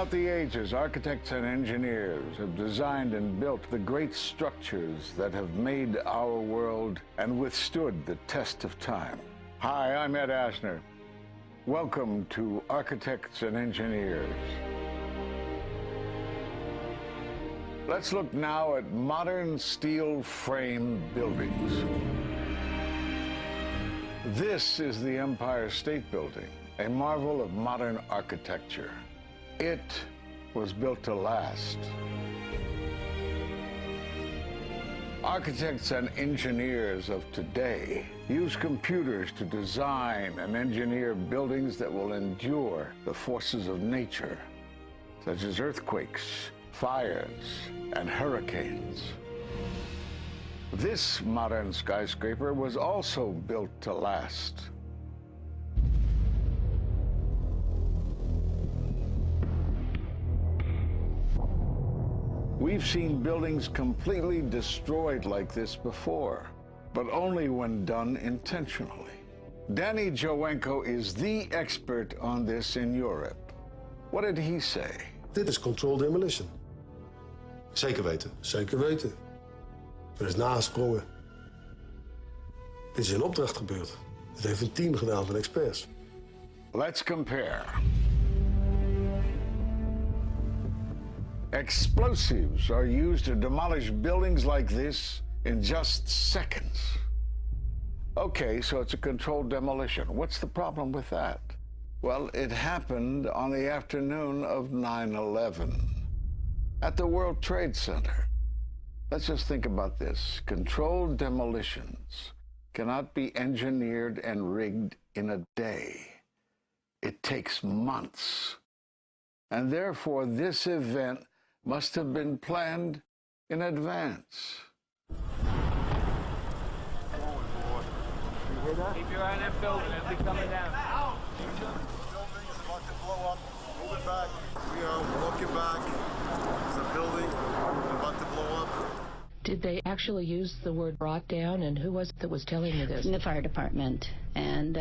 Throughout the ages, architects and engineers have designed and built the great structures that have made our world and withstood the test of time. Hi, I'm Ed Asner. Welcome to Architects and Engineers. Let's look now at modern steel frame buildings. This is the Empire State Building, a marvel of modern architecture. It was built to last. Architects and engineers of today use computers to design and engineer buildings that will endure the forces of nature, such as earthquakes, fires, and hurricanes. This modern skyscraper was also built to last. We've seen buildings completely destroyed like this before, but only when done intentionally. Danny Jowenko is the expert on this in Europe. What did he say? Dit is controlled demolition. Zeker weten. Zeker weten. Er is nagesprongen. Dit is in opdracht gebeurd. Dit heeft een team gedaan van experts. Let's compare. Explosives are used to demolish buildings like this in just seconds. Okay, so it's a controlled demolition. What's the problem with that? Well, it happened on the afternoon of 9/11 at the World Trade Center. Let's just think about this. Controlled demolitions cannot be engineered and rigged in a day. It takes months. And therefore, this event must have been planned in advance. You hear that? Keep your eye on that building as it's coming down. The building is about to blow up. Move it back. We are walking back. There's a building about to blow up. Did they actually use the word brought down, and who was it that was telling you this? The fire department, and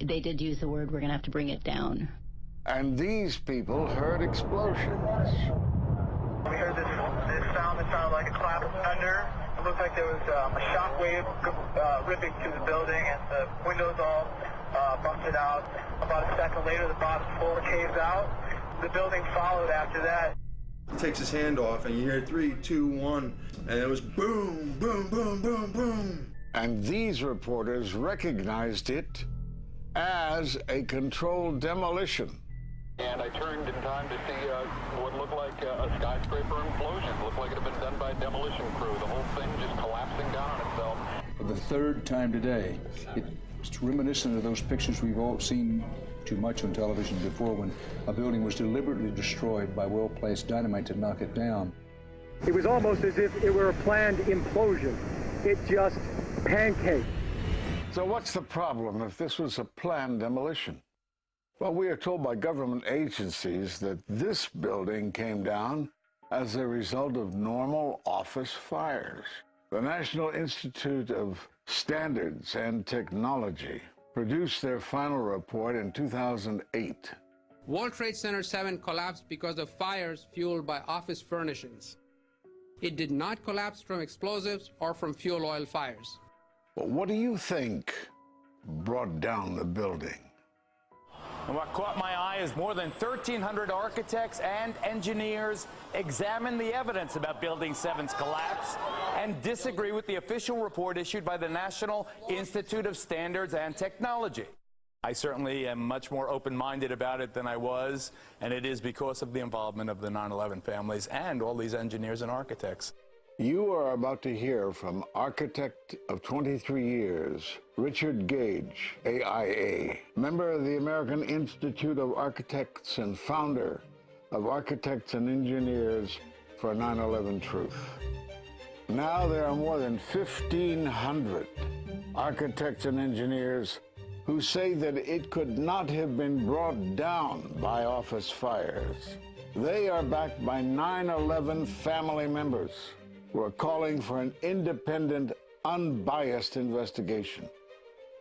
they did use the word, we're going to have to bring it down. And these people heard explosions. We heard this sound that sounded like a clap of thunder. It looked like there was a shock wave ripping through the building, and the windows all busted out. About a second later, the bottom floor caves out. The building followed after that. He takes his hand off, and you hear 3, 2, 1, and it was boom, boom, boom, boom, boom. And these reporters recognized it as a controlled demolition. And I turned in time to see what looked like a skyscraper implosion. It looked like it had been done by a demolition crew. The whole thing just collapsing down on itself. For the third time today, it's reminiscent of those pictures we've all seen too much on television before, when a building was deliberately destroyed by well-placed dynamite to knock it down. It was almost as if it were a planned implosion. It just pancaked. So what's the problem if this was a planned demolition? Well, we are told by government agencies that this building came down as a result of normal office fires. The National Institute of Standards and Technology produced their final report in 2008. World Trade Center 7 collapsed because of fires fueled by office furnishings. It did not collapse from explosives or from fuel oil fires. But what do you think brought down the building? And what caught my eye is more than 1,300 architects and engineers examine the evidence about Building 7's collapse and disagree with the official report issued by the National Institute of Standards and Technology. I certainly am much more open-minded about it than I was, and it is because of the involvement of the 9/11 families and all these engineers and architects. You are about to hear from architect of 23 years, Richard Gage, AIA, member of the American Institute of Architects and founder of Architects and Engineers for 9/11 Truth. Now there are more than 1,500 architects and engineers who say that it could not have been brought down by office fires. They are backed by 9/11 family members who are calling for an independent, unbiased investigation.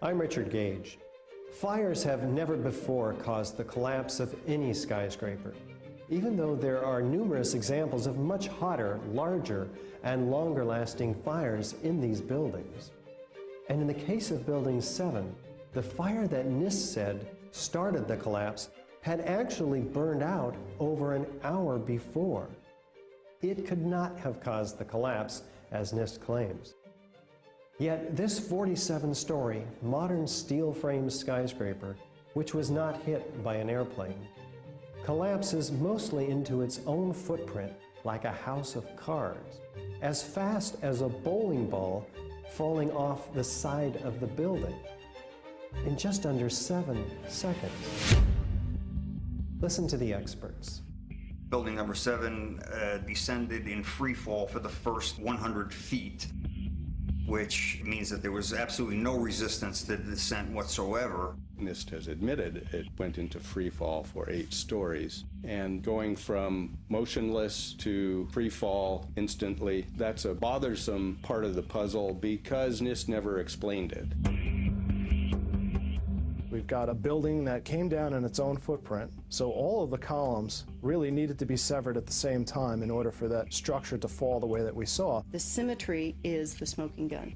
I'm Richard Gage. Fires have never before caused the collapse of any skyscraper. even though there are numerous examples of much hotter, larger, and longer-lasting fires in these buildings. And in the case of Building 7, the fire that NIST said started the collapse had actually burned out over an hour before. It could not have caused the collapse, as NIST claims. Yet this 47-story, modern steel-framed skyscraper, which was not hit by an airplane, collapses mostly into its own footprint like a house of cards, as fast as a bowling ball falling off the side of the building in just under 7 seconds. Listen to the experts. Building number 7 descended in free fall for the first 100 feet, which means that there was absolutely no resistance to the descent whatsoever. NIST has admitted it went into free fall for 8 stories. And going from motionless to free fall instantly, that's a bothersome part of the puzzle because NIST never explained it. We've got a building that came down in its own footprint, so all of the columns really needed to be severed at the same time in order for that structure to fall the way that we saw. The symmetry is the smoking gun.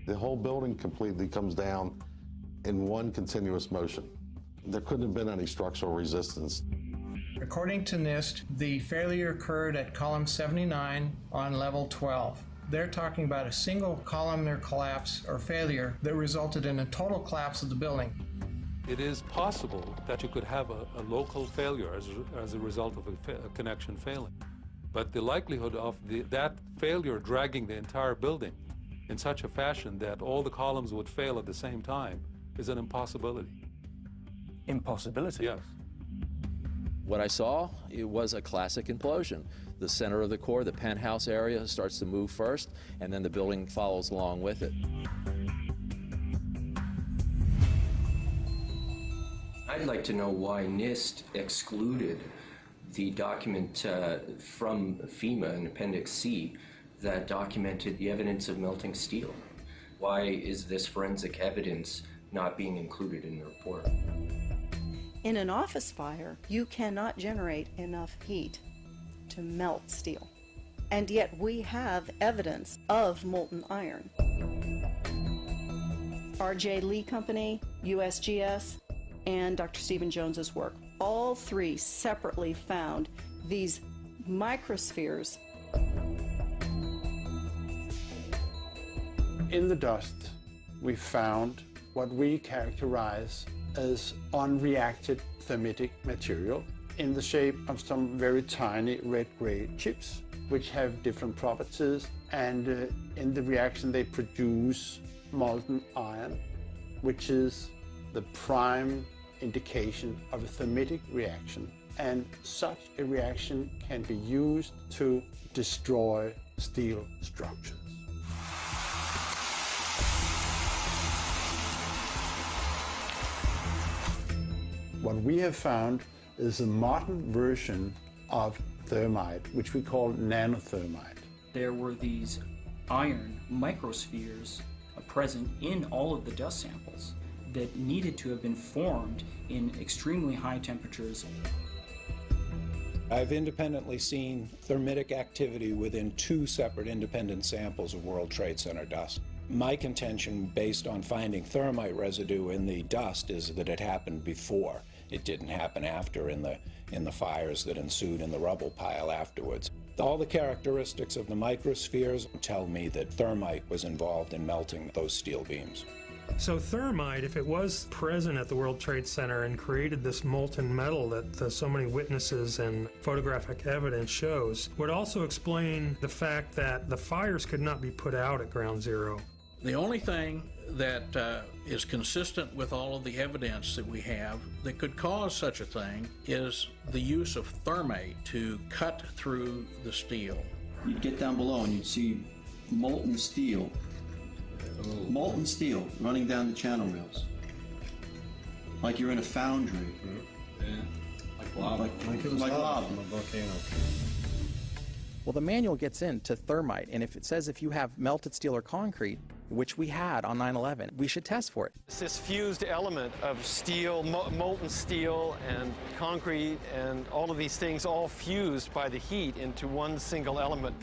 The whole building completely comes down in one continuous motion. There couldn't have been any structural resistance. According to NIST, the failure occurred at column 79 on level 12. They're talking about a single columnar collapse or failure that resulted in a total collapse of the building. It is possible that you could have a local failure as a result of a connection failing. But the likelihood of that failure dragging the entire building in such a fashion that all the columns would fail at the same time is an impossibility. Impossibility? Yes. What I saw, it was a classic implosion. The center of the core, the penthouse area, starts to move first, and then the building follows along with it. I'd like to know why NIST excluded the document from FEMA in Appendix C that documented the evidence of melting steel. Why is this forensic evidence not being included in the report? In an office fire, you cannot generate enough heat to melt steel. And yet we have evidence of molten iron. R.J. Lee Company, USGS, and Dr. Stephen Jones's work, all three separately found these microspheres. In the dust, we found what we characterize as unreacted thermitic material in the shape of some very tiny red-gray chips, which have different properties, and in the reaction they produce molten iron, which is the prime indication of a thermitic reaction. And such a reaction can be used to destroy steel structures. What we have found is a modern version of thermite, which we call nanothermite. There were these iron microspheres present in all of the dust samples that needed to have been formed in extremely high temperatures. I've independently seen thermitic activity within 2 separate independent samples of World Trade Center dust. My contention, based on finding thermite residue in the dust, is that it happened before. It didn't happen after in the fires that ensued in the rubble pile afterwards. All the characteristics of the microspheres tell me that thermite was involved in melting those steel beams. So thermite, if it was present at the World Trade Center and created this molten metal that so many witnesses and photographic evidence shows, would also explain the fact that the fires could not be put out at Ground Zero. The only thing that is consistent with all of the evidence that we have that could cause such a thing is the use of thermite to cut through the steel. You'd get down below and you'd see molten steel. Molten steel running down the channel rails. Like you're in a foundry. Yeah. Like lava. Like it was lava. From a volcano. Well, the manual gets into thermite, and if it says if you have melted steel or concrete, which we had on 9/11. We should test for it. This fused element of steel, molten steel and concrete and all of these things all fused by the heat into one single element.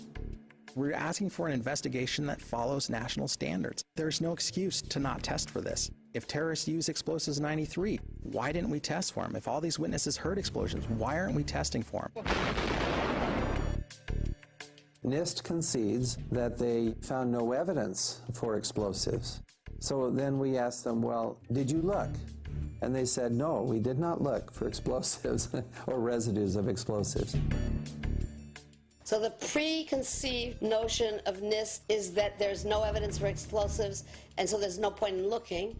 We're asking for an investigation that follows national standards. There's no excuse to not test for this. If terrorists use explosives in '93, why didn't we test for them? If all these witnesses heard explosions, why aren't we testing for them? NIST concedes that they found no evidence for explosives. So then we asked them, well, did you look? And they said, no, we did not look for explosives or residues of explosives. So the preconceived notion of NIST is that there's no evidence for explosives, and so there's no point in looking.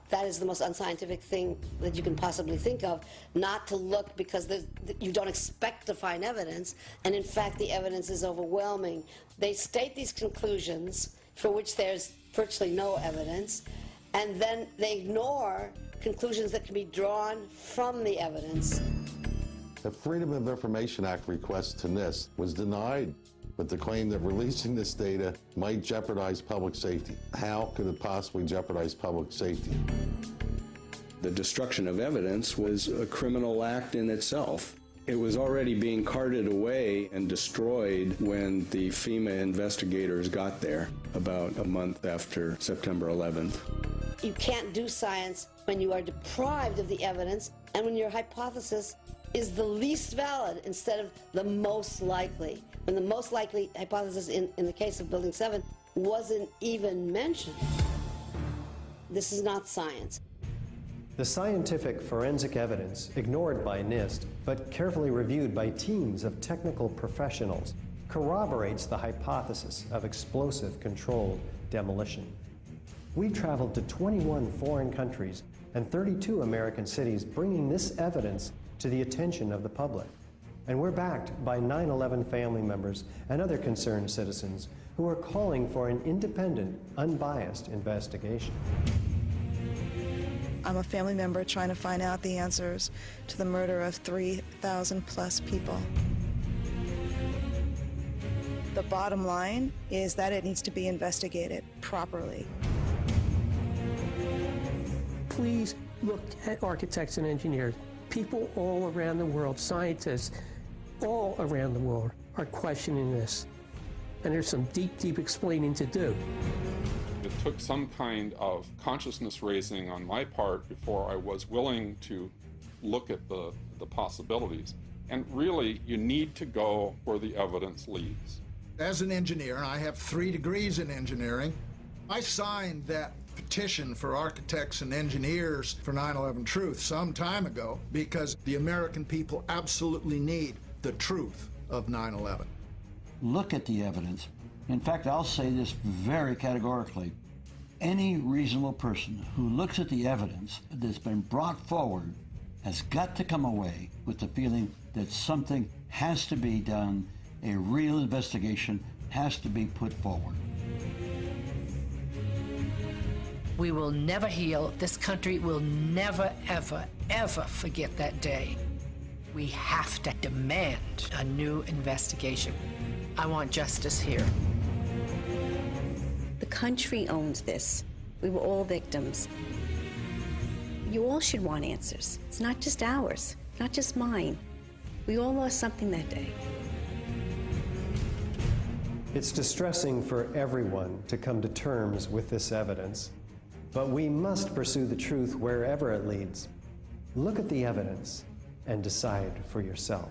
That is the most unscientific thing that you can possibly think of, not to look because you don't expect to find evidence, and in fact the evidence is overwhelming. They state these conclusions for which there's virtually no evidence, and then they ignore conclusions that can be drawn from the evidence. The Freedom of Information Act request to NIST was denied with the claim that releasing this data might jeopardize public safety. How could it possibly jeopardize public safety? The destruction of evidence was a criminal act in itself. It was already being carted away and destroyed when the FEMA investigators got there about a month after September 11th. You can't do science when you are deprived of the evidence and when your hypothesis is the least valid instead of the most likely. When the most likely hypothesis in the case of Building 7 wasn't even mentioned. This is not science. The scientific forensic evidence, ignored by NIST, but carefully reviewed by teams of technical professionals, corroborates the hypothesis of explosive controlled demolition. We've traveled to 21 foreign countries and 32 American cities, bringing this evidence to the attention of the public. And we're backed by 9/11 family members and other concerned citizens who are calling for an independent, unbiased investigation. I'm a family member trying to find out the answers to the murder of 3,000 plus people. The bottom line is that it needs to be investigated properly. Please look at architects and engineers. People all around the world, scientists all around the world are questioning this. And there's some deep, deep explaining to do. It took some kind of consciousness raising on my part before I was willing to look at the possibilities. And really, you need to go where the evidence leads. As an engineer, and I have 3 degrees in engineering, I signed that petition for architects and engineers for 9/11 Truth some time ago because the American people absolutely need the truth of 9/11. Look at the evidence. In fact, I'll say this very categorically. Any reasonable person who looks at the evidence that's been brought forward has got to come away with the feeling that something has to be done, a real investigation has to be put forward. We will never heal. This country will never, ever, ever forget that day. We have to demand a new investigation. I want justice here. The country owns this. We were all victims. You all should want answers. It's not just ours, not just mine. We all lost something that day. It's distressing for everyone to come to terms with this evidence, but we must pursue the truth wherever it leads. Look at the evidence and decide for yourself.